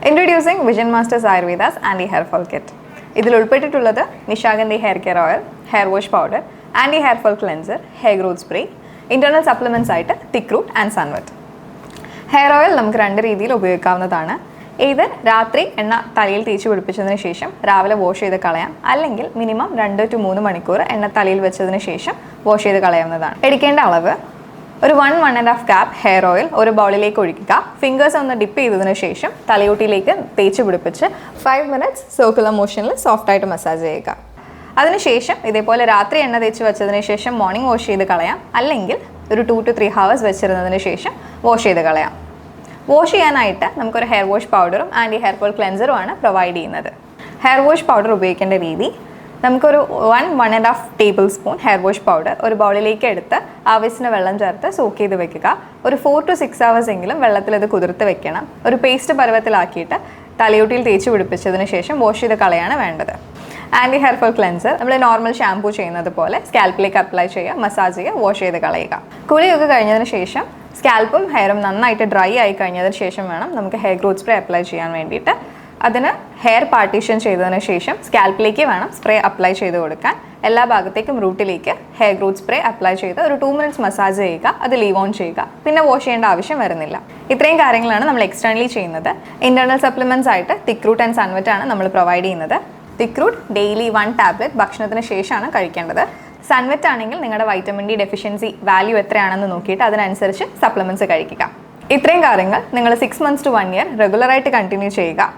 Introducing Vijayanmaster's Ayurveda's Anti-Hairfall Kit. ഇതിൽ ഉൾപ്പെട്ടിട്ടുള്ളത് Nishagandhi hair care oil, hair wash powder, anti hairfall cleanser, hair growth spray, internal supplements ആയിട്ട് thick root and സൺവെറ്റ്. Hair oil നമുക്ക് രണ്ട് രീതിയിൽ ഉപയോഗിക്കാവുന്നതാണ്. ഇത് രാത്രി എണ്ണ തലയിൽ തേച്ച് പിടിപ്പിച്ചതിന് ശേഷം രാവിലെ വാഷ് ചെയ്ത് കളയാം, അല്ലെങ്കിൽ മിനിമം 2 to 3 മണിക്കൂർ എണ്ണ തലയിൽ വെച്ചതിന് ശേഷം വാഷ് ചെയ്ത് കളയാവുന്നതാണ്. എടുക്കേണ്ട അളവ് ഒരു 1-1.5 കപ്പ് ഹെയർ ഓയിൽ ഒരു ബൗളിലേക്ക് ഒഴിക്കുക. ഫിംഗേഴ്സ് ഒന്ന് ഡിപ്പ് ചെയ്തതിന് ശേഷം തലയോട്ടിയിലേക്ക് തേച്ച് പിടിപ്പിച്ച് 5 minutes സർക്കുലർ മോഷനിൽ സോഫ്റ്റായിട്ട് മസാജ് ചെയ്യുക. അതിനുശേഷം ഇതേപോലെ രാത്രി എണ്ണ തേച്ച് വെച്ചതിന് ശേഷം മോർണിംഗ് വാഷ് ചെയ്ത് കളയാം, അല്ലെങ്കിൽ ഒരു 2 to 3 hours വെച്ചിരുന്നതിന് ശേഷം വാഷ് ചെയ്ത് കളയാം. വാഷ് ചെയ്യാനായിട്ട് നമുക്കൊരു ഹെയർ വാഷ് പൗഡറും ആൻറ്റി ഹെയർഫോൾ ക്ലെൻസറും ആണ് പ്രൊവൈഡ് ചെയ്യുന്നത്. ഹെയർ വാഷ് പൗഡർ ഉപയോഗിക്കേണ്ട രീതി, നമുക്കൊരു 1-1.5 table spoon hair wash powder ഒരു ബൗളിലേക്ക് എടുത്ത് ആവശ്യത്തിന് വെള്ളം ചേർത്ത് സോക്ക് ചെയ്ത് വെക്കുക. ഒരു 4 to 6 hours എങ്കിലും വെള്ളത്തിൽ ഇത് കുതിർത്ത് വെക്കണം. ഒരു പേസ്റ്റ് പരുവത്തിലാക്കിയിട്ട് തലയോട്ടിയിൽ തേച്ച് പിടിപ്പിച്ചതിന് ശേഷം വാഷ് ചെയ്ത് കളയാണ് വേണ്ടത്. ആൻറ്റി ഹെയർഫോൾ ക്ലെൻസർ നമ്മൾ നോർമൽ ഷാംപൂ ചെയ്യുന്നത് പോലെ സ്കാൽപ്പിലേക്ക് അപ്ലൈ ചെയ്യുക, മസാജ് ചെയ്യുക, വാഷ് ചെയ്ത് കളയുക. കുളിയൊക്കെ കഴിഞ്ഞതിന് ശേഷം സ്കാൽപ്പും ഹെയറും നന്നായിട്ട് ഡ്രൈ ആയി കഴിഞ്ഞതിന് ശേഷം വേണം നമുക്ക് ഹെയർ ഗ്രോത്ത് സ്പ്രേ അപ്ലൈ ചെയ്യാൻ വേണ്ടിയിട്ട്. അതിന് ഹെയർ പാർട്ടീഷൻ ചെയ്തതിന് ശേഷം സ്കാൽപ്പിലേക്ക് വേണം സ്പ്രേ അപ്ലൈ ചെയ്ത് കൊടുക്കാൻ. എല്ലാ ഭാഗത്തേക്കും റൂട്ടിലേക്ക് ഹെയർ ഗ്രോത്ത് സ്പ്രേ അപ്ലൈ ചെയ്ത് ഒരു 2 minutes മസാജ് ചെയ്യുക, അത് ലീവ് ഓൺ ചെയ്യുക. പിന്നെ വാഷ് ചെയ്യേണ്ട ആവശ്യം വരുന്നില്ല. ഇത്രയും കാര്യങ്ങളാണ് നമ്മൾ എക്സ്റ്റേണലി ചെയ്യുന്നത്. ഇന്റേണൽ സപ്ലിമെന്റ്സ് ആയിട്ട് തിക് റൂട്ട് ആൻഡ് സൺവെറ്റ് ആണ് നമ്മൾ പ്രൊവൈഡ് ചെയ്യുന്നത്. തിക് റൂട്ട് ഡെയിലി 1 ടാബ്ലറ്റ് ഭക്ഷണത്തിന് ശേഷമാണ് കഴിക്കേണ്ടത്. സൺവെറ്റ് ആണെങ്കിൽ നിങ്ങളുടെ വൈറ്റമിൻ ഡി ഡെഫിഷ്യൻസി വാല്യൂ എത്രയാണെന്ന് നോക്കിയിട്ട് അതിനനുസരിച്ച് സപ്ലിമെന്റ്സ് കഴിക്കുക. ഇത്രയും കാര്യങ്ങൾ നിങ്ങൾ 6 months to 1 year റെഗുലറായിട്ട് കണ്ടിന്യൂ ചെയ്യുക.